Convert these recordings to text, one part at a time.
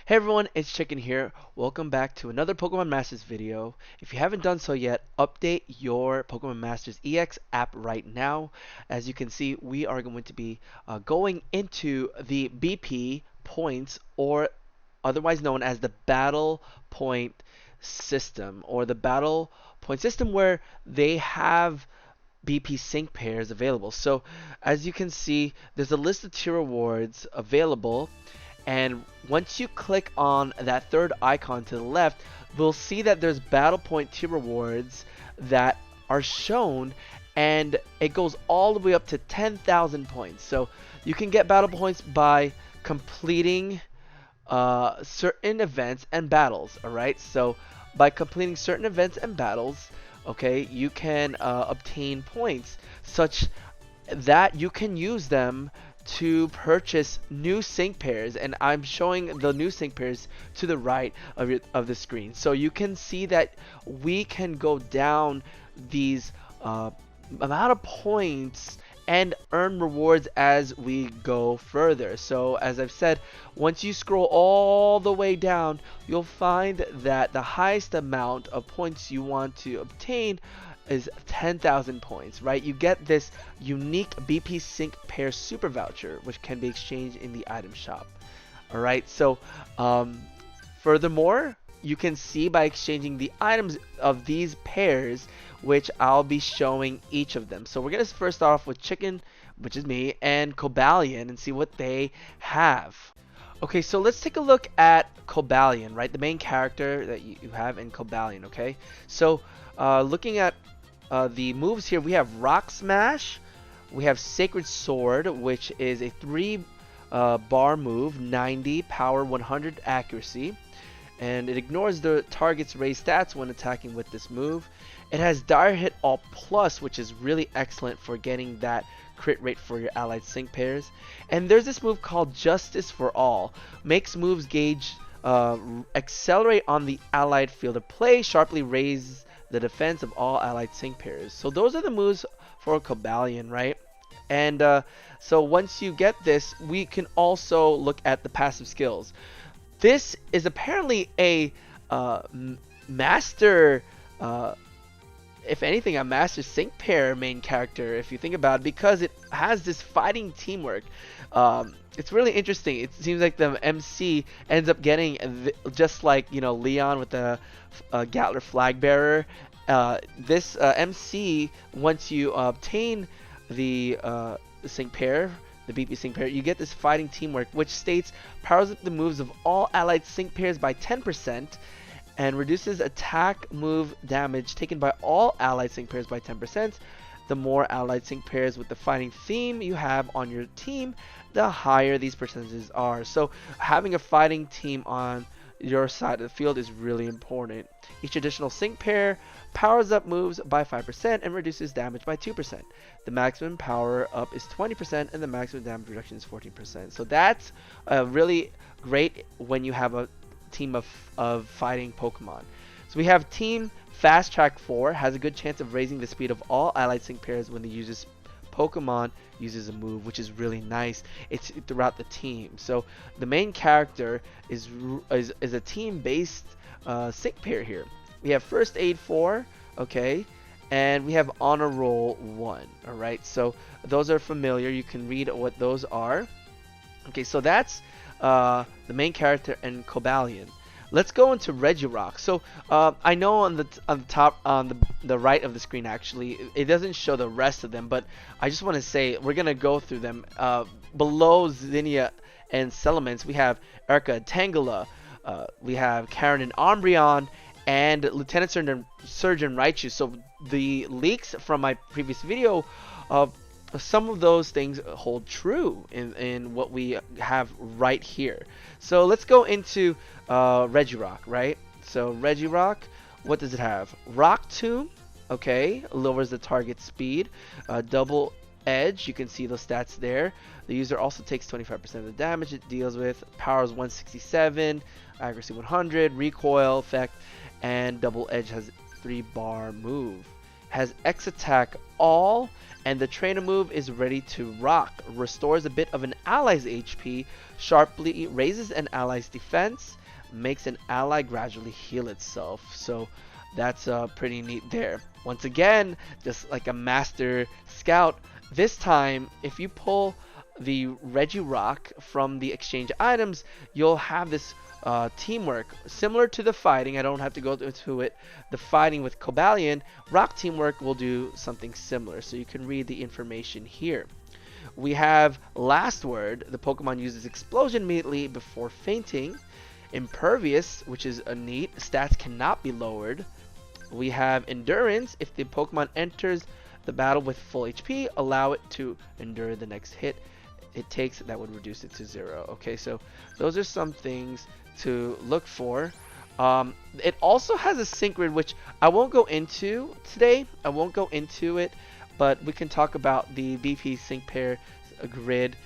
Hey everyone, it's Chicken here. Welcome back to another Pokemon Masters video. If you haven't done so yet, update your Pokemon Masters EX app right now. As you can see, we are going to be going into the BP points, or otherwise known as the Battle Point system, or the Battle Point system where they have BP sync pairs available. So as you can see, there's a list of tier rewards available. And once you click on that third icon to the left, we'll see that there's Battle Point tier rewards that are shown, and it goes all the way up to 10,000 points. So you can get Battle Points by completing certain events and battles. Alright, so by completing certain events and battles, okay, you can obtain points such that you can use them to purchase new sync pairs, and I'm showing the new sync pairs to the right of the screen. So you can see that we can go down these amount of points and earn rewards as we go further. So as I've said, once you scroll all the way down, you'll find that the highest amount of points you want to obtain is 10,000 points, right? You get this unique BP Sync Pair Super Voucher, which can be exchanged in the item shop. Alright, so furthermore, you can see by exchanging the items of these pairs, which I'll be showing each of them. So we're going to first start off with Chicken, which is me, and Kabalian, and see what they have. Okay, so let's take a look at Kabalian, right? The main character that you have in Kabalian, okay? So looking at the moves here, we have Rock Smash, we have Sacred Sword, which is a 3 bar move, 90 power, 100 accuracy, and it ignores the target's raised stats when attacking with this move. It has Dire Hit All Plus, which is really excellent for getting that crit rate for your allied sync pairs. And there's this move called Justice for All, makes moves gauge accelerate on the allied field of play, sharply raise the defense of all allied sync pairs. So those are the moves for Kabalian, right? And so once you get this, we can also look at the passive skills. This is apparently a master, if anything, a master sync pair main character, if you think about it, because it has this fighting teamwork. It's really interesting. It seems like the MC ends up getting just like, you know, Leon with the Gatler flag bearer. This MC, once you obtain the sync pair, the BP sync pair, you get this fighting teamwork, which states powers up the moves of all allied sync pairs by 10% and reduces attack move damage taken by all allied sync pairs by 10%. The more allied sync pairs with the fighting theme you have on your team, the higher these percentages are. So having a fighting team on your side of the field is really important. Each additional sync pair powers up moves by 5% and reduces damage by 2%. The maximum power up is 20% and the maximum damage reduction is 14%. So that's really great when you have a team of fighting Pokemon. So we have Team Fast Track 4 has a good chance of raising the speed of all allied sync pairs when the user's Pokemon uses a move, which is really nice. It's throughout the team. So the main character is a team-based sync pair here. We have First Aid 4, okay, and we have Honor Roll 1. All right, so those are familiar. You can read what those are. Okay, so that's the main character and Kabalian. Let's go into Regirock. So I know on the top, on the right of the screen, actually, it doesn't show the rest of them, but I just want to say we're gonna go through them. Below zinniaSolomon, we have ErikaTangela, we have Karen and Umbreon, and LtSerge Raichu. So the leaks from my previous video, some of those things hold true in what we have right here. So let's go into Regirock, right? So Regirock, what does it have? Rock Tomb, okay, lowers the target speed. Double Edge, you can see those stats there. The user also takes 25% of the damage it deals with. Power is 167, accuracy 100, recoil effect, and Double Edge has 3 bar move. has X Attack All, and the trainer move is Ready to Rock. Restores a bit of an ally's HP, sharply raises an ally's defense, makes an ally gradually heal itself. So that's pretty neat there. Once again, just like a Master Scout, this time if you pull the Regirock from the exchange items, you'll have this teamwork similar to the fighting. I don't have to go into it. The fighting with Kabalian, rock teamwork will do something similar, so you can read the information here. We have Last Word. The Pokemon uses Explosion immediately before fainting. Impervious, which is a neat. Stats cannot be lowered. We have Endurance. If the Pokemon enters the battle with full HP, allow it to endure the next hit it takes. That would reduce it to 0. Okay, so those are some things to look for. It also has a sync grid, which I won't go into today. I won't go into it, but we can talk about the BP sync pair grid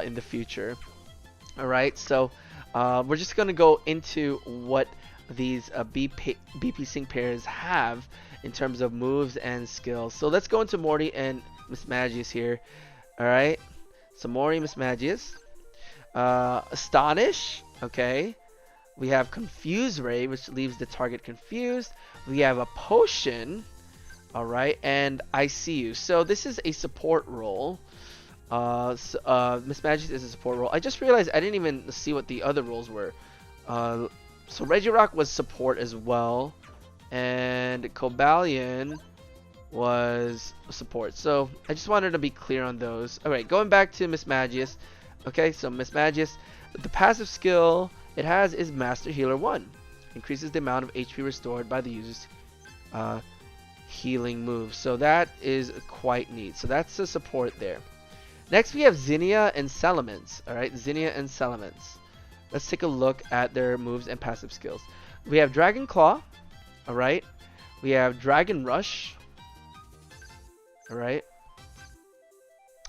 in the future. Alright, so we're just going to go into what these BP sync pairs have in terms of moves and skills. So let's go into Morty and Mismagius here. Alright, so Morty, Mismagius. Astonish, okay. We have Confuse Ray, which leaves the target confused. We have a Potion, alright, and I See You. So this is a support role. Mismagius is a support role. I just realized I didn't even see what the other roles were. So Regirock was support as well, and Kabalian was support. So I just wanted to be clear on those. Alright, going back to Mismagius. Okay, so Mismagius, the passive skill it has is Master Healer 1. Increases the amount of HP restored by the user's healing move. So that is quite neat. So that's the support there. Next we have Zinnia and Salamence. Alright, Zinnia and Salamence. Let's take a look at their moves and passive skills. We have Dragon Claw. Alright. We have Dragon Rush. Alright.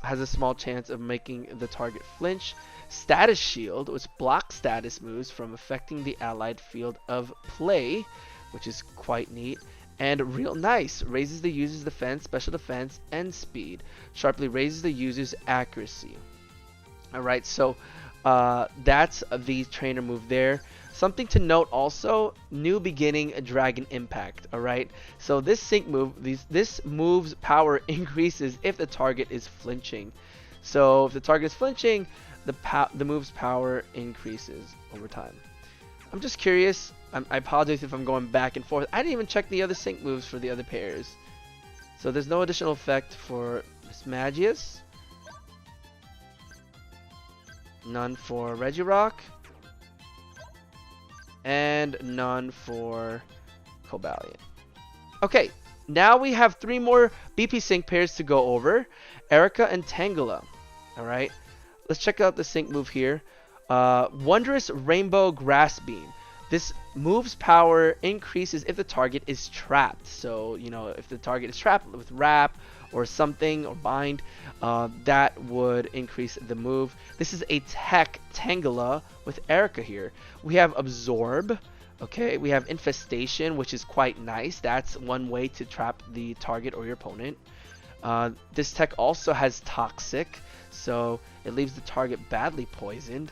Has a small chance of making the target flinch. Status Shield, which blocks status moves from affecting the allied field of play, which is quite neat. And Real Nice, raises the user's defense, special defense, and speed. Sharply raises the user's accuracy. Alright, so that's the trainer move there. Something to note also, New Beginning Dragon Impact. Alright, so this sync move, this move's power increases if the target is flinching. So if the target is flinching, the move's power increases over time. I'm just curious. I apologize if I'm going back and forth. I didn't even check the other sync moves for the other pairs. So there's no additional effect for Mismagius. None for Regirock. And none for Kabalian. Okay, now we have 3 more BP sync pairs to go over. ErikaTangela. Alright, let's check out the sync move here. Wondrous Rainbow Grass Beam. This move's power increases if the target is trapped. So, you know, if the target is trapped with Wrap or something or Bind, that would increase the move. This is a Tech Tangela with Erika here. We have Absorb. Okay, we have Infestation, which is quite nice. That's one way to trap the target or your opponent. This tech also has Toxic, so it leaves the target badly poisoned.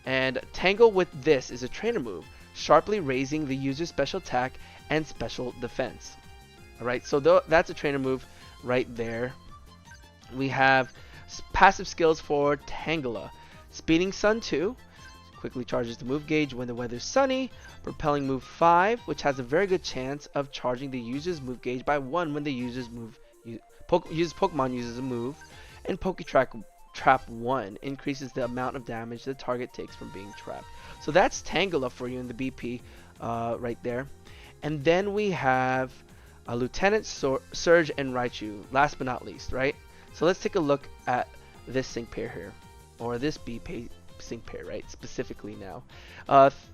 And Tangle with this is a trainer move, sharply raising the user's special attack and special defense. Alright, so that's a trainer move right there. We have passive skills for Tangela. Speeding Sun 2, quickly charges the move gauge when the weather's sunny. Propelling Move 5, which has a very good chance of charging the user's move gauge by 1 when the user's Pokemon uses a move. And Trap 1 increases the amount of damage the target takes from being trapped. So that's Tangela for you in the BP right there. And then we have LtSerge and Raichu, last but not least, right? So let's take a look at this sync pair here, or this BP sync pair, right? Specifically now.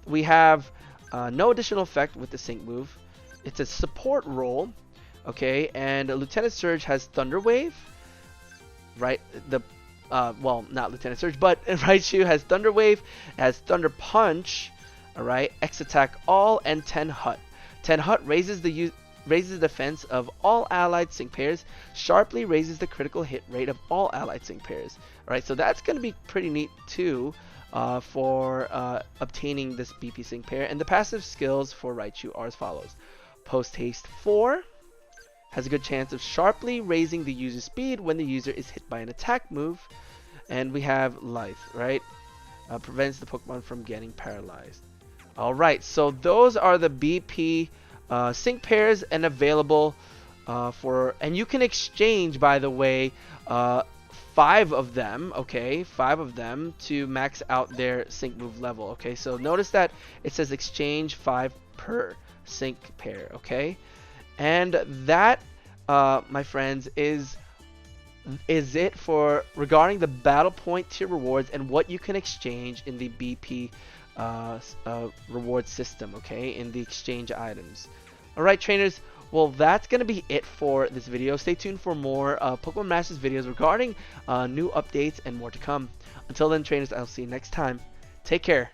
We have no additional effect with the sync move. It's a support role, okay? And LtSerge has Thunder Wave, right? Well, not LtSerge, but Raichu has Thunder Wave, has Thunder Punch, alright, X Attack All, and 10 Hut. 10 Hut raises the raises the defense of all allied sync pairs, sharply raises the critical hit rate of all allied sync pairs. Alright, so that's going to be pretty neat too for obtaining this BP sync pair. And the passive skills for Raichu are as follows. Post Haste 4 has a good chance of sharply raising the user's speed when the user is hit by an attack move. And we have Lithe, right? Prevents the Pokemon from getting paralyzed. Alright, so those are the BP sync pairs and available and you can exchange, by the way, 5 of them, okay, 5 of them to max out their sync move level, okay. So notice that it says exchange 5 per sync pair, okay. And that, my friends, is it for regarding the battle point tier rewards and what you can exchange in the BP reward system, okay, in the exchange items. Alright, trainers, well, that's going to be it for this video. Stay tuned for more Pokemon Masters videos regarding new updates and more to come. Until then, trainers, I'll see you next time. Take care.